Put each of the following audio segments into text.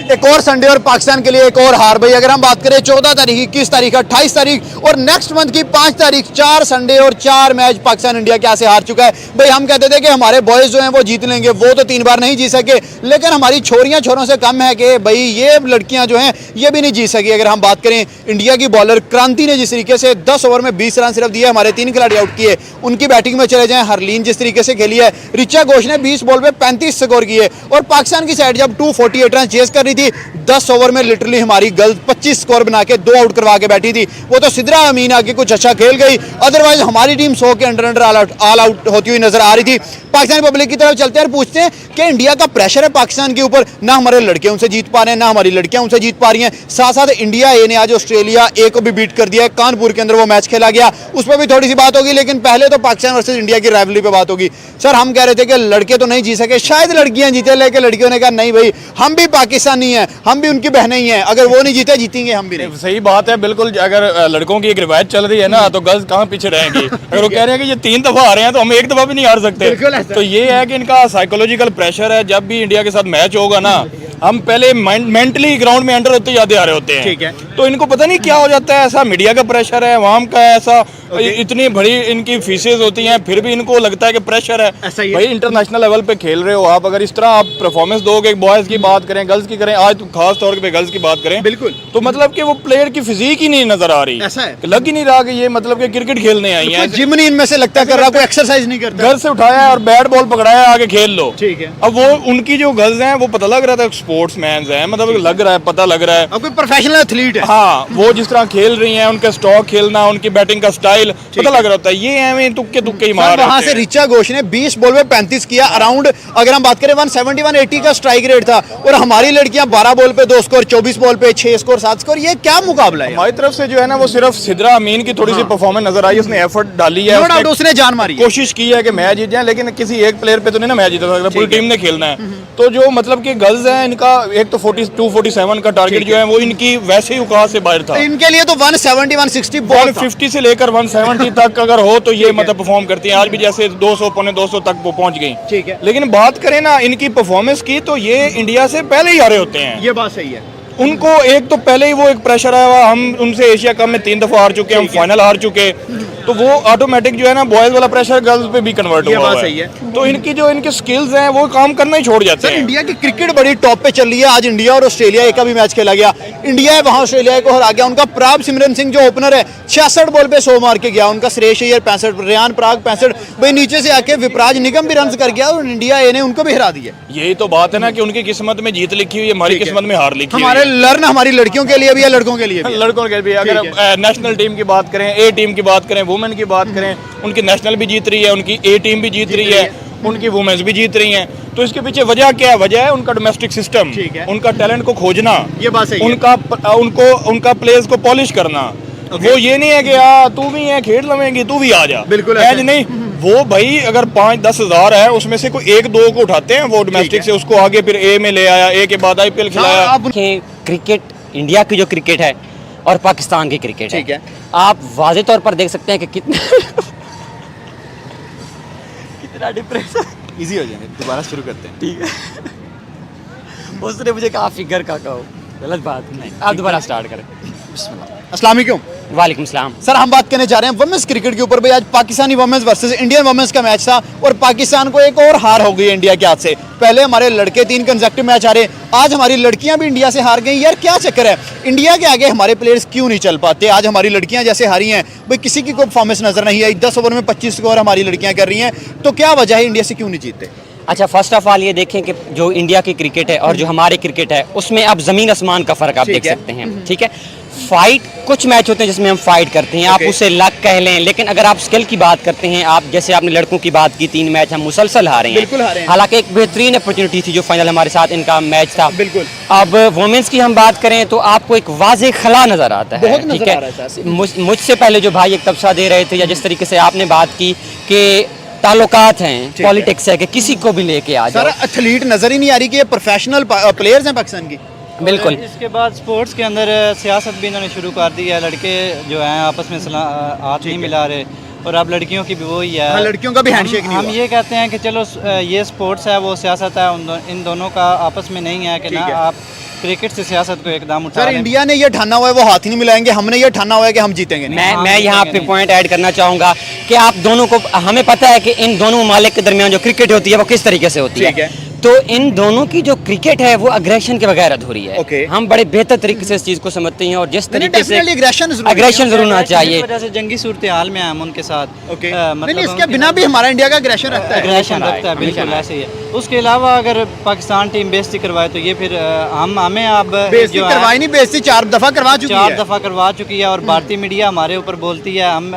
एक और संडे और पाकिस्तान के लिए एक और हार। भाई अगर हम बात करें 14 तारीख, 21 तारीख, 28 तारीख और नेक्स्ट मंथ की 5 तारीख, 4 संडे और 4 मैच पाकिस्तान इंडिया क्या से हार चुका है। भाई हम कहते थे कि हमारे बॉयज जो हैं वो जीत लेंगे, वो तो 3 बार नहीं जीत सके, लेकिन हमारी छोरियां छोरों से कम है कि भाई ये लड़कियां जो हैं ये भी नहीं जीत सकी। अगर हम बात करें इंडिया की बॉलर क्रांति ने जिस तरीके से 10 ओवर में 20 रन सिर्फ दिए, हमारे 3 खिलाड़ी आउट किए। उनकी बैटिंग में चले जाएं, हरलीन जिस तरीके से खेली है, ऋचा घोष ने 20 बॉल पे 35 स्कोर किए और पाकिस्तान की साइड जब 248 रन चेस कर रही थी, 10 ओवर में लिटरली हमारी गर्ल्स 25 स्कोर बना के 2 आउट करवा के बैठी थी। वो तो सिद्रा अमीन आके कुछ अच्छा खेल गई, अदरवाइज हमारी टीम 100 के अंडर ऑल आउट होती हुई नजर आ रही थी। पाकिस्तानी पब्लिक की तरफ चलते हैं और पूछते हैं कि इंडिया का प्रेशर है पाकिस्तान के ऊपर, ना हमारे लड़के उनसे जीत पा रहे हैं, ना हमारी लड़कियां उनसे जीत पा रही हैं। साथ साथ इंडिया ए ने आज ऑस्ट्रेलिया ए को भी बीट कर दिया है, कानपुर के अंदर वो मैच खेला गया, उस पर भी थोड़ी सी बात होगी, लेकिन पहले तो पाकिस्तान वर्सेस इंडिया की राइवलरी पे बात होगी। सर हम कह रहे थे कि लड़के तो नहीं जीत सके, शायद लड़कियां जीते, लेकिन लड़कियों ने कहा नहीं भाई हम भी पाकिस्तानी हैं, हम भी उनकी बहनें ही हैं, अगर वो नहीं जीते जीतेंगे हम भी नहीं। सही बात है बिल्कुल। अगर लड़कों की एक रिवायत चल रही है ना तो गर्ल्स कहाँ पीछे रहेंगी। अगर वो कह रहे हैं कि ये 3 दफा आ रहे हैं तो हम 1 दफा भी नहीं हार सकते। तो ये है कि इनका साइकोलॉजिकल प्रेशर है। जब भी इंडिया के साथ मैच होगा ना, हम पहले मेंटली ग्राउंड में एंटर होते जाते आ रहे होते हैं। ठीक है। तो इनको पता नहीं क्या हो जाता है, ऐसा मीडिया का प्रेशर है, वहाँ का ऐसा इतनी बड़ी इनकी फीसेज होती हैं, फिर भी इनको लगता है कि प्रेशर है। भाई इंटरनेशनल लेवल पे खेल रहे हो आप, अगर इस तरह आप परफॉर्मेंस दोगे, बॉयज की बात करें, गर्ल्स की करें, आज खास तौर पे गर्ल्स की बात करें, बिल्कुल, तो मतलब कि वो प्लेयर की फिजिक ही नहीं नजर आ रही, ऐसा है, लग ही नहीं रहा कि ये मतलब कि क्रिकेट खेलने आई है। जिम नहीं इनमें से लगता कर रहा, कोई एक्सरसाइज नहीं करता, घर से उठाया है और बैट बॉल पकड़ाया है, आगे खेल लो। ठीक है। अब वो उनकी जो गर्ल्स हैं वो पता लग रहा था स्पोर्ट्स मैन है, मतलब लग रहा है, पता लग रहा है अब कोई प्रोफेशनल एथलीट है। हाँ, वो जिस तरह खेल रही हैं, उनका स्टॉक खेलना, उनकी बैटिंग का स्टाइल पता लग रहा था। ये एवं तुक्के तुक्के ही मार रहे वहां से ऋचा घोष ने 20 बॉल में 35 किया, अराउंड अगर हम बात करें 170-180 का स्ट्राइक रेट था, और हमारी लड़कियां 12 बॉल पे 2 स्कोर, 24 बॉल पे 6 स्कोर, 7 स्कोर। ये क्या मुकाबला है? हमारी तरफ से जो है ना वो सिर्फ सिद्रा अमीन की थोड़ी सी परफॉर्मेंस नजर आई, उसने एफर्ट डाली है, उसने जान मारी, कोशिश की है कि मैच जीत जाए, लेकिन किसी एक प्लेयर पे तो नहीं ना मैच जीता सकता, पूरी टीम ने खेलना है। तो जो मतलब कि गर्ल्स हैं, इनका एक तो 42-47 का टारगेट जो है वो इनकी वैसे ही औकात से बाहर था। इनके लिए तो 170-160 बॉल 50 से लेकर 170 तक अगर हो तो ये मतलब परफॉर्म करती हैं। आज भी जैसे 200 पौने 200 तक वो पहुंच गई। ठीक है। लेकिन बात करें ना इनकी परफॉर्मेंस की, तो ये इंडिया से पहले ही हारे होते हैं। ये बात सही है। उनको एक तो पहले ही वो एक प्रेशर आया हुआ, हम उनसे एशिया कप में 3 दफा हार चुके, हम फाइनल हार चुके, तो वो ऑटोमेटिक जो है ना बॉयज वाला प्रेशर गर्ल्स पे भी कन्वर्ट हुआ है। सही है। तो इनकी जो इनके स्किल्स हैं वो काम करना ही छोड़ जाते हैं। इंडिया की क्रिकेट बड़ी टॉप पे चल रही है। आज इंडिया और ऑस्ट्रेलिया का भी मैच खेला गया, इंडिया है वहां ऑस्ट्रेलिया को हरा गया। उनका प्राग सिमरन सिंह जो ओपनर है 66 बॉल पे 100 मार के गया, उनका श्रेयस अय्यर 65, रेयान पराग 65, भाई नीचे से आके विपराज निगम भी रन कर गया और इंडिया ए ने उनको भी हरा दिया। यही तो बात है ना कि उनकी किस्मत में जीत लिखी हुई है, हमारी किस्मत में हार लिखी हुई है। हमारे लर्न हमारी लड़कियों के लिए भी है, लड़कों के लिए भी है। लड़कों के भी अगर नेशनल टीम की बात करें, ए टीम की बात करें, वुमेन की बात करें, उनकी नेशनल भी जीत रही है, उनकी ए टीम भी जीत रही है, उनकी वुमेन्स भी जीत रही हैं। तो इसके पीछे वजह क्या है? वजह है उनका डोमेस्टिक सिस्टम, उनका टैलेंट को खोजना, ये बात सही है, उनका प्लेयर्स को पॉलिश करना। वो ये नहीं है कि तू भी है खेल लवेंगी, तू भी आ जा, बिल्कुल नहीं। वो भाई अगर 5-10 हजार है, उसमें से कोई 1-2 को उठाते हैं वो डोमेस्टिक से, उसको आगे फिर ए में ले आया, ए के बाद IPL खिलाया। क्रिकेट इंडिया की जो क्रिकेट है और पाकिस्तान की क्रिकेट है, आप वाज़े तौर पर देख सकते हैं कि कितना डिप्रेशन। इजी हो जाएंगे, दोबारा शुरू करते हैं। ठीक है। उसने मुझे कहा फिगर का कहो, गलत बात नहीं, आप दोबारा स्टार्ट करें। अस्सलाम वालेकुम। वालेकुम सलाम। सर हम बात करने जा रहे हैं वुमेन्स क्रिकेट के ऊपर। भाई आज Pakistani women's versus Indian women's का मैच था और पाकिस्तान को एक और हार हो गई इंडिया के हाथ से। पहले हमारे लड़के 3 कंसेक्टिव मैच हारे, आज हमारी लड़कियां भी इंडिया से हार गई। यार क्या चक्कर है, इंडिया के आगे हमारे प्लेयर्स क्यों नहीं चल पाते? आज हमारी लड़कियां जैसे हारी हैं, भाई किसी की कोई परफॉर्मेंस नजर नहीं आई, 10 ओवर में 25 स्कोर हमारी लड़कियां कर रही हैं, तो क्या वजह है इंडिया से क्यों नहीं जीतते? अच्छा, फर्स्ट ऑफ ऑल ये देखें कि जो इंडिया की क्रिकेट है और जो हमारी क्रिकेट है उसमें आप ज़मीन आसमान का फ़र्क आप देख सकते हैं। ठीक है, फाइट कुछ मैच होते हैं जिसमें हम फाइट करते हैं, आप उसे लक कह लें, लेकिन अगर आप स्किल की बात करते हैं, आप जैसे आपने लड़कों की बात की, 3 मैच हम मुसलसल हारे हैं। हालांकि एक बेहतरीन अपॉर्चुनिटी थी जो फाइनल हमारे साथ इनका मैच था। बिल्कुल। अब वुमेन्स की हम बात करें तो आपको एक वाज़े खला नजर आता है। ठीक है, मुझसे पहले जो भाई एक तबसरा दे रहे थे या जिस तरीके से आपने बात की कि ताल्लुकात हैं, पॉलिटिक्स है कि किसी को भी लेके आ जाओ, एथलीट नजर ही नहीं आ रही कि ये प्रोफेशनल प्लेयर्स हैं पाकिस्तान की। बिल्कुल। इसके बाद स्पोर्ट्स के अंदर सियासत भी इन्होंने शुरू कर दी है, लड़के जो हैं आपस में हाथ नहीं मिला रहे, और अब लड़कियों की भी वही है। हाँ, लड़कियों का भी हैंडशेक नहीं हम हुआ। ये कहते हैं कि चलो ये स्पोर्ट्स है, वो सियासत है, इन दोनों का आपस में नहीं है कि ठीक ना है। आप क्रिकेट से सियासत को एकदम उठा सर लें। इंडिया ने ये ठाना हुआ है वो हाथ ही नहीं मिलाएंगे, हमने ये ठाना हुआ है कि हम जीतेंगे नहीं। मैं यहाँ पे पॉइंट ऐड करना चाहूँगा कि आप दोनों को, हमें पता है कि इन दोनों ममालिक के दरमियान जो क्रिकेट होती है वो किस तरीके से होती ठीक है। है। तो इन दोनों की जो क्रिकेट है वो अग्रेशन के बगैर अधूरी है। ओके। हम बड़े बेहतर तरीके से इस चीज़ को समझते हैं और जिस तरीके से एग्रेशन अग्रेशन जरूर होना चाहिए। इस वजह से जंगी सूरत हाल में हम उनके साथ ओके, मतलब नहीं इसके बिना भी हमारा इंडिया का एग्रेशन रखता है। एग्रेशन रखता है, बिल्कुल ऐसे ही है। उसके अलावा अगर पाकिस्तान टीम बेइज्जती करवाए तो ये फिर हमें अब बेइज्जती जो है, करवाई नहीं, बेइज्जती 4 दफा करवा चुकी चार है। दफ़ा करवा चुकी है और भारतीय मीडिया हमारे ऊपर बोलती है। हम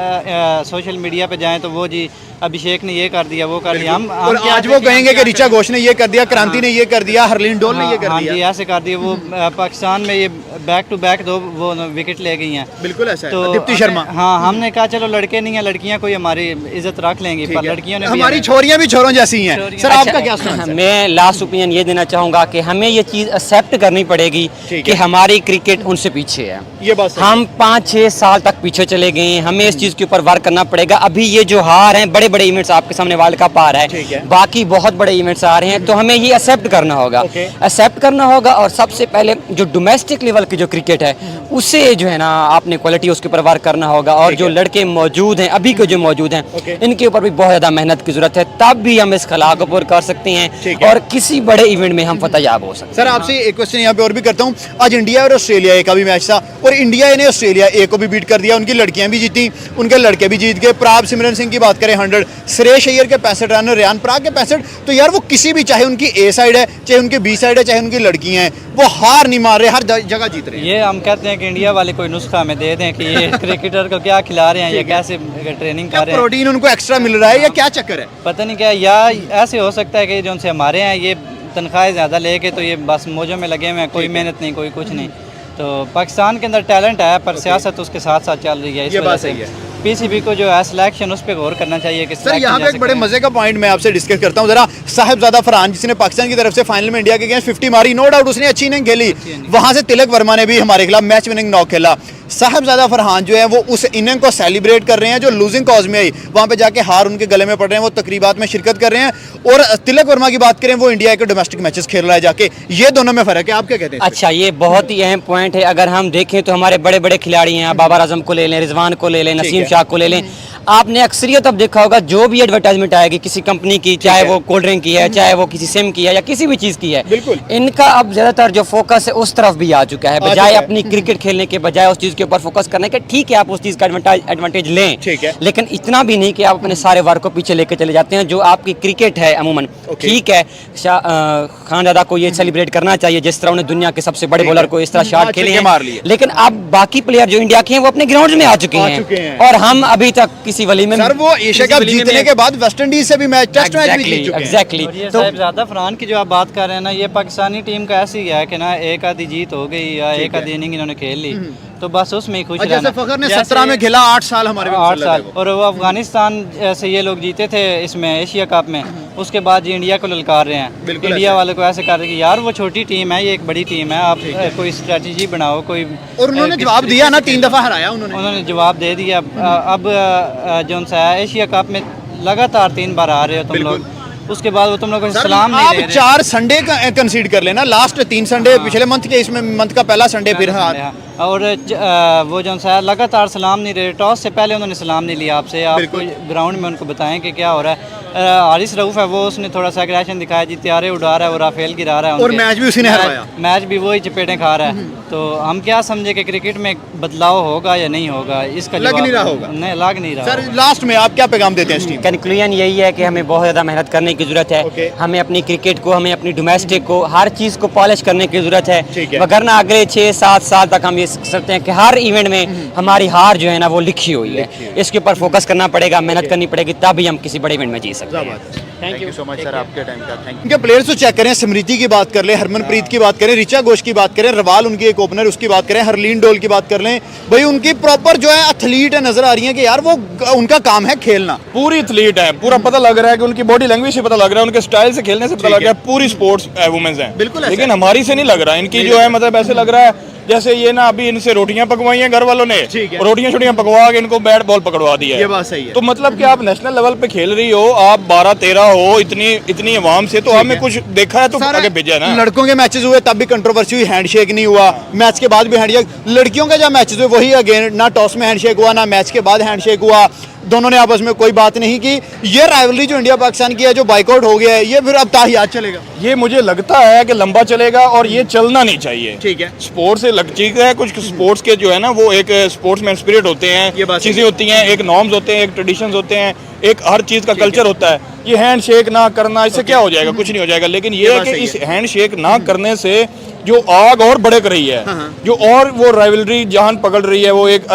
सोशल मीडिया पे जाएं तो वो जी अभिषेक ने ये कर दिया, वो कर दिया। हम और क्या आज वो देखें, कहेंगे हम कि क्या ऋचा घोष ने ये कर दिया, क्रांति ने ये कर दिया, हरलीन डोल ने ये कर हाँ जी दिया। ऐसे कर दिया। वो पाकिस्तान में ये बैक टू बैक 2 वो विकेट ले गई हैं। बिल्कुल ऐसा है। तो दीप्ति शर्मा। हाँ, हमने कहा चलो लड़के नहीं है, लड़कियां कोई हमारी इज्जत रख लेंगी, ठीक पर है। लड़कियों ने भी हमारी हमें- छोरियां भी छोरों जैसी हैं। छोरियां- सर आपका क्या अच्छा, सुना? मैं लास्ट ओपिनियन ये देना चाहूँगा कि हमें ये चीज़ एक्सेप्ट करनी पड़ेगी ठीक कि है। हमारी क्रिकेट उनसे पीछे है। ये बात सही हम 5-6 साल तक पीछे चले गए हैं, हमें इस चीज़ के ऊपर वर्क करना पड़ेगा। अभी ये जो हार हैं, बड़े बड़े इवेंट्स आपके सामने वर्ल्ड कप आ रहा ठीक है, है। बाकी बहुत बड़े इवेंट्स आ रहे हैं, तो हमें ये एक्सेप्ट करना होगा। ओके। एक्सेप्ट करना होगा और सबसे पहले जो डोमेस्टिक लेवल की जो क्रिकेट है उसे जो है ना आपने क्वालिटी उसके ऊपर वर्क करना होगा। और जो लड़के मौजूद हैं अभी के जो मौजूद हैं ओके। इनके ऊपर भी बहुत ज़्यादा मेहनत की ज़रूरत है, तब भी हम इस खला को पूरा कर सकते ठीक हैं है। और किसी बड़े इवेंट में हम फतेहयाब हो सकते हैं। सर आपसे एक क्वेश्चन यहाँ पे और भी करता हूँ। आज इंडिया और ऑस्ट्रेलिया ए का भी मैच था और इंडिया ने ऑस्ट्रेलिया ए को भी बीट कर दिया, उनकी लड़कियां भी जीती, उनके लड़के भी जीत गए। प्राग सिमरन सिंह की बात करें 100, श्रेयस अय्यर के 65 रन, रेयान पराग के 65। तो यार वो किसी भी, चाहे उनकी ए साइड है, चाहे उनकी बी साइड है, चाहे उनकी लड़कियां हैं, वो हार नहीं मार रहे, हर जगह जीत रहे हैं। ये हम कहते हैं कि इंडिया वाले कोई नुस्खा हमें दे दें कि ये क्रिकेटर को क्या खिला रहे हैं, ये कैसे ट्रेनिंग क्या कर रहे हैं। प्रोटीन उनको एक्स्ट्रा मिल रहा है या क्या चक्कर है? पता नहीं क्या, या ऐसे हो सकता है कि जो उनसे हमारे हैं ये तनख्वाहें ज़्यादा लेके तो ये बस मौजों में लगे हुए हैं, कोई मेहनत नहीं, कोई कुछ नहीं। तो पाकिस्तान के अंदर टैलेंट है पर सियासत उसके साथ साथ चल रही है। इस ये वजह बात से सही है। पीसीबी को जो है सिलेक्शन उस पर गौर करना चाहिए कि सर यहाँ पे एक बड़े मजे का पॉइंट मैं आपसे डिस्कस करता हूँ जरा। साहिबजादा फरहान जिसने पाकिस्तान की तरफ से फाइनल में इंडिया के अगेंस्ट 50 मारी, नो डाउट उसने अच्छी इनिंग खेली। वहां से तिलक वर्मा ने भी हमारे खिलाफ मैच विनिंग नॉक खेला। साहिबजादा फरहान जो है वो उस इनिंग को सेलिब्रेट कर रहे हैं जो लूजिंग कॉज में आई, वहां पे जाके हार उनके गले में पड़ रहे हैं, वो तकरीबात में शिरकत कर रहे हैं। और तिलक वर्मा की बात करें, वो इंडिया के डोमेस्टिक मैचेस खेल रहा है जाके। ये दोनों में फर्क है, आप क्या कहते हैं? अच्छा, ये बहुत ही अहम पॉइंट है। अगर हम देखें तो हमारे बड़े बड़े खिलाड़ी हैं, बाबर आजम को ले लें, रिजवान को ले लें, नसीम शाह को ले लें। आपने अक्सरियत अब देखा होगा जो भी एडवर्टाइजमेंट आएगी किसी कंपनी की, चाहे वो कोल्ड ड्रिंक की है, चाहे वो किसी सिम की है या किसी भी चीज़ की है, बिल्कुल। इनका अब ज़्यादातर जो फोकस है उस तरफ भी आ चुका है, बजाय अपनी क्रिकेट खेलने के बजाय उस चीज़ के ऊपर फोकस करने के। ठीक है, आप उस चीज़ का एडवांटेज लें, ठीक है। लेकिन इतना भी नहीं कि आप अपने सारे वर्क को पीछे लेके चले जाते हैं। जो आपकी क्रिकेट है अमूमन, ठीक है, खानजादा को ये सेलिब्रेट करना चाहिए जिस तरह उन्हें दुनिया के सबसे बड़े बॉलर को इस तरह शॉट खेले हैं, मार लिए। लेकिन अब बाकी प्लेयर जो इंडिया के हैं वो अपने ग्राउंड में आ चुके हैं और हम अभी तक किसी वली में सर वो एशिया कप जीतने के बाद वेस्ट इंडीज से भी मैच, टेस्ट मैच भी जीत चुके हैं। एग्जैक्टली। और ये तो साहिबजादा फरहान की जो आप बात कर रहे हैं ना, ये पाकिस्तानी टीम का ऐसी है कि ना एक आधी जीत हो गई या एक आधी इनिंग इन्होंने खेल ली तो बस उसमें ही खुश जैसे रहना। फखर ने जैसे 17 में खेला, 8 साल हमारे में 8 मुसल्लत साल है वो। और वो अफगानिस्तान से ये लोग जीते थे इसमें एशिया कप में, उसके बाद ये इंडिया को ललकार रहे हैं। बिल्कुल इंडिया ऐसा वाले को ऐसे कर रहे हैं कि यार वो छोटी टीम है, ये एक बड़ी टीम है, आप कोई स्ट्रेटजी बनाओ, कोई। और उन्होंने जवाब दिया ना, 3 दफा हराया उन्होंने जवाब दे दिया। अब जो सा एशिया कप में लगातार 3 बार आ रहे हो तुम लोग, उसके बाद वो तुम लोग को सर, सलाम नहीं दे आप रहे। 4 संडे कंसीड कर लेना, लास्ट 3 संडे पिछले मंथ के, इसमें मंथ का पहला संडे फिर हार। और वो जो सा लगातार सलाम नहीं रहे, टॉस से पहले उन्होंने सलाम नहीं लिया आपसे। आप ग्राउंड में उनको बताएं कि क्या हो रहा है। हारिस रऊफ है वो, उसने थोड़ा सा एग्रेशन दिखाया जी, त्यारे उड़ा रहा है, वो राफेल गिरा रहा है और उनके। मैच भी उसी ने हरवाया। मैच भी वही चपेटें खा रहा है। तो हम क्या समझे कि क्रिकेट में बदलाव होगा या नहीं होगा, इसका लग जवाब नहीं रहा होगा। नहीं, लग नहीं रहा। सर लास्ट में आप क्या पैगाम देते हैं इस टीम? कंक्लूजन यही है कि हमें बहुत ज़्यादा मेहनत करने की ज़रूरत है। ओके। हमें अपनी क्रिकेट को, हमें अपनी डोमेस्टिक को, हर चीज़ को पॉलिश करने की ज़रूरत ठीक है, है। वगरना अगले 6-7 साल तक हम ये सकते हैं कि हर इवेंट में हमारी हार जो है ना वो लिखी हुई है। इसके ऊपर फोकस करना पड़ेगा, मेहनत करनी पड़ेगी, तभी हम किसी बड़े इवेंट में जीत सकते हैं। Thank you so much sir आपके टाइम का थैंक यू। इनके प्लेयर्स तो चेक करें, स्मृति की बात कर लें, हरमनप्रीत की बात करें, ऋचा घोष की बात करें, रवाल उनकी एक ओपनर उसकी बात करें, हरलीन डोल की बात कर लें, भाई उनकी प्रॉपर जो है एथलीट है नजर आ रही है कि यार वो उनका काम है खेलना। पूरी एथलीट है, पूरा पता लग रहा है कि उनकी बॉडी लैंग्वेज से पता लग रहा है, उनके स्टाइल से खेलने से पता लग रहा है पूरी स्पोर्ट्स वुमेन्स हैं। बिल्कुल ऐसा लेकिन हमारी से नहीं लग रहा, इनकी जो है मतलब ऐसे लग रहा है जैसे ये ना अभी इनसे रोटियां पकवाई हैं घर वालों ने, ठीक है। रोटियां छोटियां पकवा के इनको बैट बॉल पकड़वा दिया है। ये बात सही है। तो मतलब कि आप नेशनल लेवल पे खेल रही हो, आप 12-13 हो, इतनी अवाम से, तो हमें कुछ देखा है तो आगे भेजा है ना। लड़कों के मैचेस हुए तब भी कंट्रोवर्सी हुई, हैंडशेक नहीं हुआ, मैच के बाद भी हैंडशेक। लड़कियों के जब मैचेस हुए वही अगेन, ना टॉस में हैंडशेक हुआ ना मैच के बाद हैंडशेक हुआ, दोनों ने आपस में कोई बात नहीं की। ये राइवलरी जो इंडिया पाकिस्तान की है, जो बाइकआउट हो गया है, ये फिर अब ताहियात चलेगा। ये मुझे लगता है कि लंबा चलेगा और ये चलना नहीं चाहिए। ठीक है। स्पोर्ट्स से लग चीज है, कुछ स्पोर्ट्स के जो है ना वो एक स्पोर्ट्समैन स्पिरिट होते ये हैं, बात चीजें होती हैं, एक नॉर्म्स होते हैं, एक ट्रेडिशंस होते हैं, एक हर चीज का कल्चर होता है। ये हैंड शेक ना करना, इससे क्या हो जाएगा? कुछ नहीं हो जाएगा। लेकिन ये है बात कि सही इस हैंड शेक ना करने से जो आग और भड़क रही है, जो और वो राइवलरी जहां पकड़ रही है, वो एक